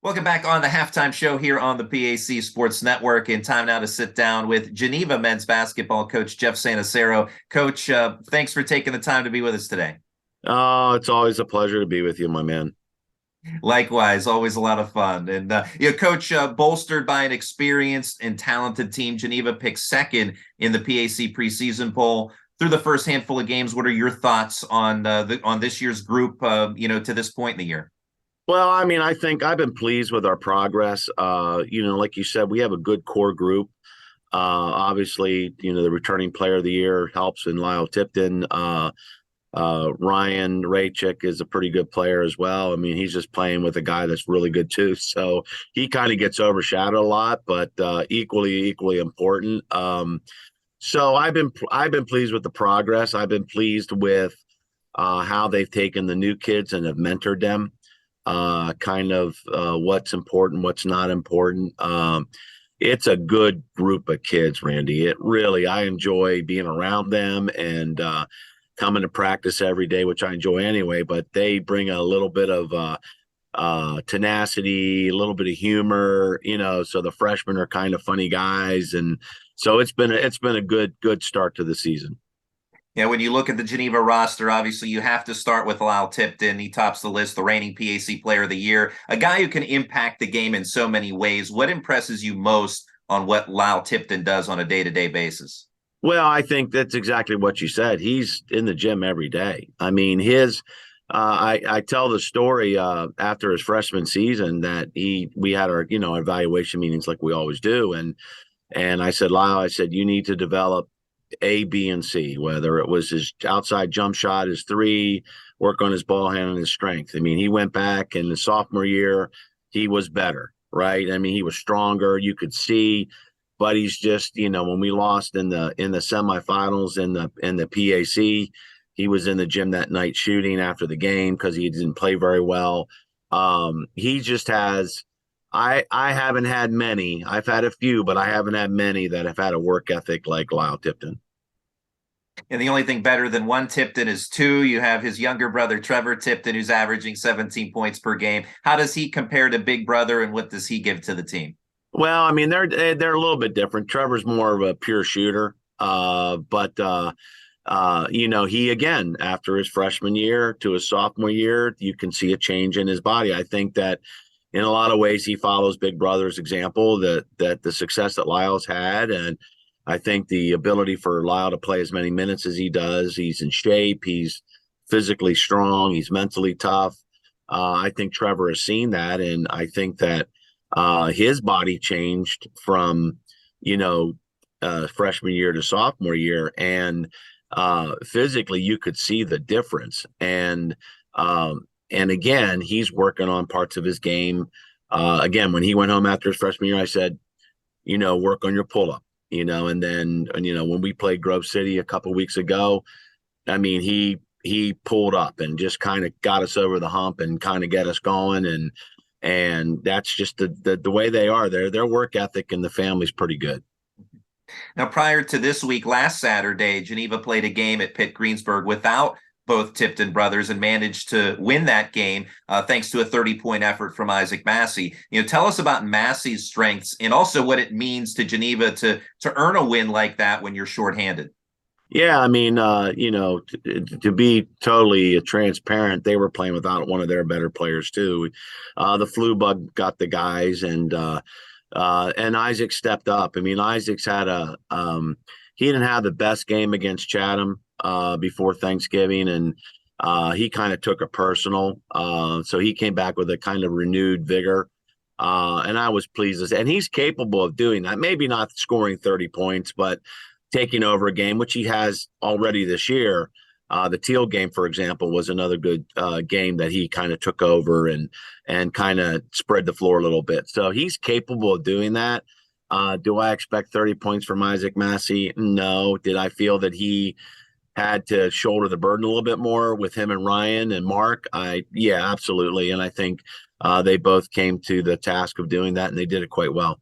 Welcome back on the halftime show here on the PAC Sports Network. And time now to sit down with Geneva men's basketball coach Jeff Santarsiero. Coach, thanks for taking the time to be with us today. Oh, it's always a pleasure to be with you, my man. Likewise, always a lot of fun. And Coach, bolstered by an experienced and talented team, Geneva picked second in the PAC preseason poll. Through the first handful of games, what are your thoughts on this year's group? To this point in the year. Well, I mean, I think I've been pleased with our progress. Like you said, we have a good core group. Obviously, the returning player of the year helps in Lyle Tipton. Ryan Raychick is a pretty good player as well. I mean, he's just playing with a guy that's really good too. So he kind of gets overshadowed a lot, but equally important. So I've been pleased with the progress. I've been pleased with how they've taken the new kids and have mentored them. What's important, what's not important. It's a good group of kids, Randy. I enjoy being around them and coming to practice every day, which I enjoy anyway, but they bring a little bit of tenacity, a little bit of humor, so the freshmen are kind of funny guys. And so it's been a good start to the season. Yeah, when you look at the Geneva roster, obviously you have to start with Lyle Tipton. He tops the list, the reigning PAC Player of the Year, a guy who can impact the game in so many ways. What impresses you most on what Lyle Tipton does on a day-to-day basis? Well, I think that's exactly what you said. He's in the gym every day. I mean, I tell the story after his freshman season that we had our evaluation meetings like we always do, and I said, Lyle, I said you need to develop A, B, and C, whether it was his outside jump shot, his three, work on his ball handling, his strength. I mean, he went back in the sophomore year, he was better, right? I mean, he was stronger. You could see, but he's just, when we lost in the semifinals in the PAC, he was in the gym that night shooting after the game because he didn't play very well. He just has. I haven't had many. I've had a few, but I haven't had many that have had a work ethic like Lyle Tipton. And the only thing better than one Tipton is two. You have his younger brother, Trevor Tipton, who's averaging 17 points per game. How does he compare to Big Brother, and what does he give to the team? Well, I mean, they're a little bit different. Trevor's more of a pure shooter, he again after his freshman year to his sophomore year, you can see a change in his body. I think that in a lot of ways he follows Big Brother's example that the success that Lyle's had, and I think the ability for Lyle to play as many minutes as he does. He's in shape. He's physically strong. He's mentally tough. I think Trevor has seen that, and I think that his body changed from freshman year to sophomore year, and physically you could see the difference. And again, he's working on parts of his game. Again, when he went home after his freshman year, I said, work on your pull up, and then when we played Grove City a couple of weeks ago, I mean, he pulled up and just kind of got us over the hump and kind of get us going. And that's just the way they are. Their work ethic and the family's pretty good. Now, prior to this week, last Saturday, Geneva played a game at Pitt Greensburg without both Tipton brothers and managed to win that game thanks to a 30-point effort from Isaac Massey. Tell us about Massey's strengths and also what it means to Geneva to earn a win like that when you're shorthanded. Yeah, I mean, to be totally transparent, they were playing without one of their better players too. The flu bug got the guys, and Isaac stepped up. I mean, Isaac's had he didn't have the best game against Chatham before Thanksgiving, and he kind of took it personal. So he came back with a kind of renewed vigor, and I was pleased. And he's capable of doing that. Maybe not scoring 30 points, but taking over a game, which he has already this year. The Teal game, for example, was another good game that he kind of took over and kind of spread the floor a little bit. So he's capable of doing that. Do I expect 30 points from Isaac Massey? No. Did I feel that he had to shoulder the burden a little bit more with him and Ryan and Mark? Yeah, absolutely. And I think they both came to the task of doing that, and they did it quite well.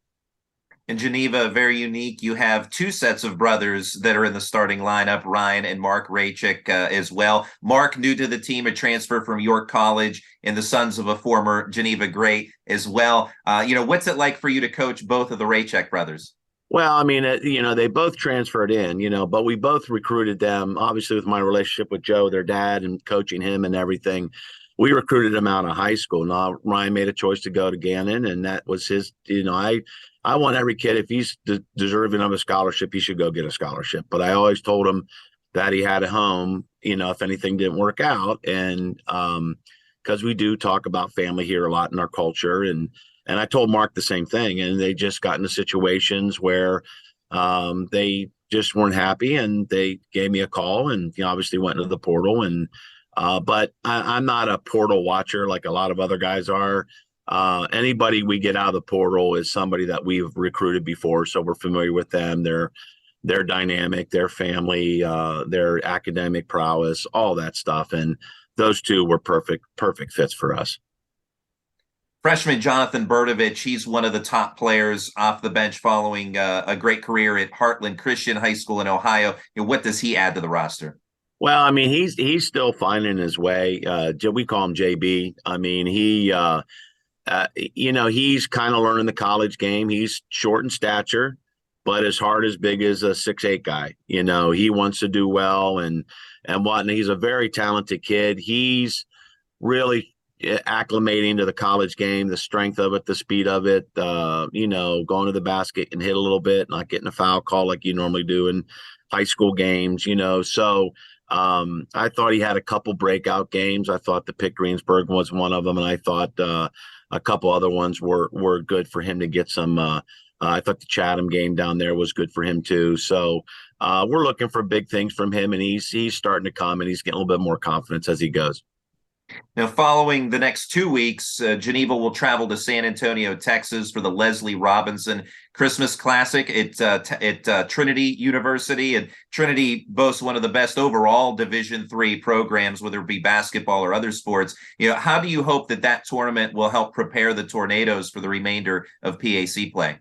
In Geneva, very unique. You have two sets of brothers that are in the starting lineup, Ryan and Mark Rachik as well. Mark, new to the team, a transfer from York College, and the sons of a former Geneva great as well. What's it like for you to coach both of the Rachik brothers? Well, I mean, they both transferred in, but we both recruited them. Obviously, with my relationship with Joe, their dad, and coaching him and everything, we recruited him out of high school. Now, Ryan made a choice to go to Gannon, and that was his. I want every kid, if he's deserving of a scholarship, he should go get a scholarship. But I always told him that he had a home, if anything didn't work out, and because we do talk about family here a lot in our culture, and I told Mark the same thing, and they just got into situations where they just weren't happy, and they gave me a call, and obviously went into the portal. And but I'm not a portal watcher like a lot of other guys are. Anybody we get out of the portal is somebody that we've recruited before, so we're familiar with them. Their dynamic, their family, their academic prowess, all that stuff, and those two were perfect fits for us. Freshman Jonathan Berdovich, he's one of the top players off the bench following a great career at Heartland Christian High School in Ohio. what does he add to the roster? Well, I mean, he's still finding his way. We call him JB. I mean, he's kind of learning the college game. He's short in stature, but his heart is big as a 6'8" guy. He wants to do well and whatnot. He's a very talented kid. He's really acclimating to the college game, the strength of it, the speed of it, going to the basket and hit a little bit, not getting a foul call like you normally do in high school games, So I thought he had a couple breakout games. I thought the Pitt Greensburg was one of them, and I thought a couple other ones were good for him to get some. I thought the Chatham game down there was good for him too. So we're looking for big things from him, and he's starting to come, and he's getting a little bit more confidence as he goes. Now, following the next 2 weeks, Geneva will travel to San Antonio, Texas for the Leslie Robinson Christmas Classic at Trinity University. And Trinity boasts one of the best overall Division III programs, whether it be basketball or other sports. How do you hope that tournament will help prepare the Tornadoes for the remainder of PAC play?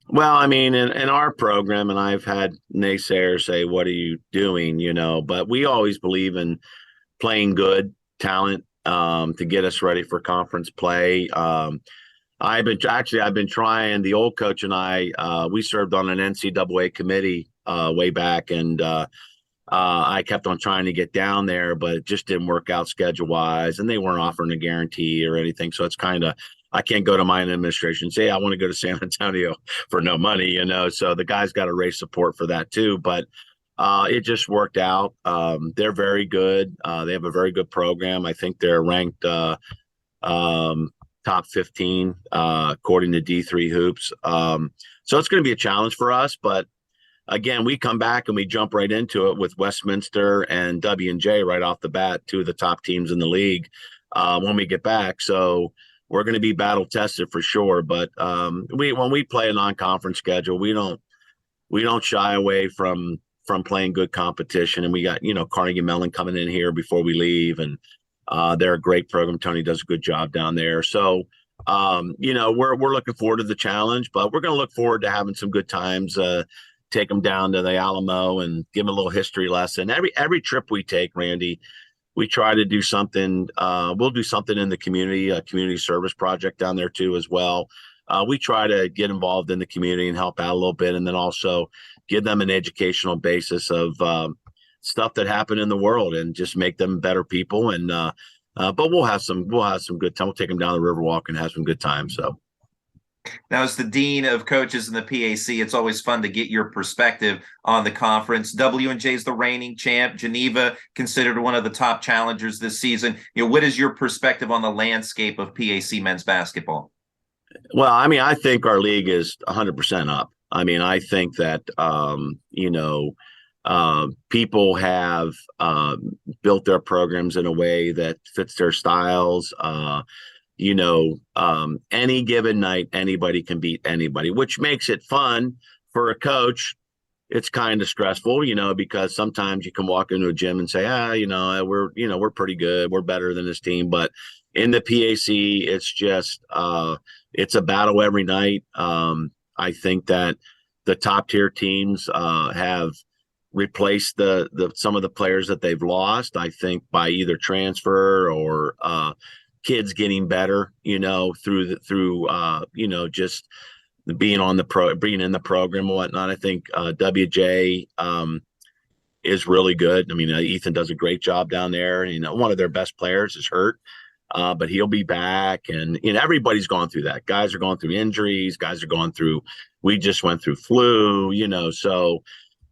Well, I mean, in our program, and I've had naysayers say, "What are you doing?" But we always believe in playing good talent to get us ready for conference play. I've been trying. The old coach and I, we served on an NCAA committee way back, and I kept on trying to get down there, but it just didn't work out schedule wise, and they weren't offering a guarantee or anything. So it's kind of, I can't go to my administration and say, I want to go to San Antonio for no money, So the guys got to raise support for that too, but. It just worked out. They're very good. They have a very good program. I think they're ranked top 15 according to D3 Hoops. So it's going to be a challenge for us. But again, we come back and we jump right into it with Westminster and W&J right off the bat, two of the top teams in the league when we get back. So we're going to be battle tested for sure. But when we play a non-conference schedule, we don't shy away from playing good competition. And we got, Carnegie Mellon coming in here before we leave. And they're a great program. Tony does a good job down there. So, we're looking forward to the challenge, but we're going to look forward to having some good times, take them down to the Alamo and give them a little history lesson. Every trip we take, Randy, we try to do something. We'll do something in the community, a community service project down there too, as well. We try to get involved in the community and help out a little bit. And then also give them an educational basis of stuff that happened in the world and just make them better people. And but we'll have some good time. We'll take them down the Riverwalk and have some good time. So now, as the dean of coaches in the PAC, it's always fun to get your perspective on the conference. W&J is the reigning champ. Geneva considered one of the top challengers this season. What is your perspective on the landscape of PAC men's basketball? Well, I mean, I think our league is 100% up. I mean, I think that, people have built their programs in a way that fits their styles. Any given night, anybody can beat anybody, which makes it fun for a coach. It's kind of stressful, because sometimes you can walk into a gym and say, we're pretty good. We're better than this team. But in the PAC, it's just, it's a battle every night. I think that the top tier teams have replaced the some of the players that they've lost. I think by either transfer or kids getting better, through just being being in the program and whatnot. I think WJ is really good. I mean, Ethan does a great job down there. One of their best players is hurt, but he'll be back. And everybody's gone through that. Guys are going through injuries. Guys are going through. We just went through flu. So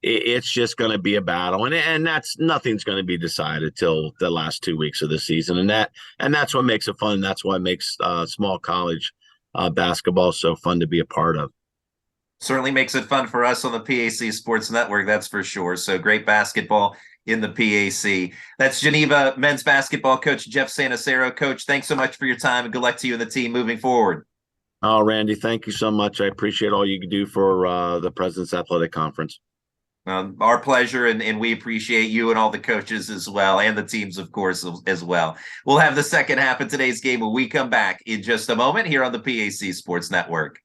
it's just going to be a battle, and nothing's going to be decided till the last 2 weeks of the season, and that's what makes it fun. That's what makes small college basketball so fun to be a part of. Certainly makes it fun for us on the PAC Sports Network, that's for sure. So great basketball in the PAC. That's Geneva men's basketball coach Jeff Santarsiero. Coach, thanks so much for your time, and good luck to you and the team moving forward. Oh, Randy, thank you so much. I appreciate all you can do for the President's Athletic Conference. Our pleasure, and we appreciate you and all the coaches as well, and the teams, of course, as well. We'll have the second half of today's game when we come back in just a moment here on the PAC Sports Network.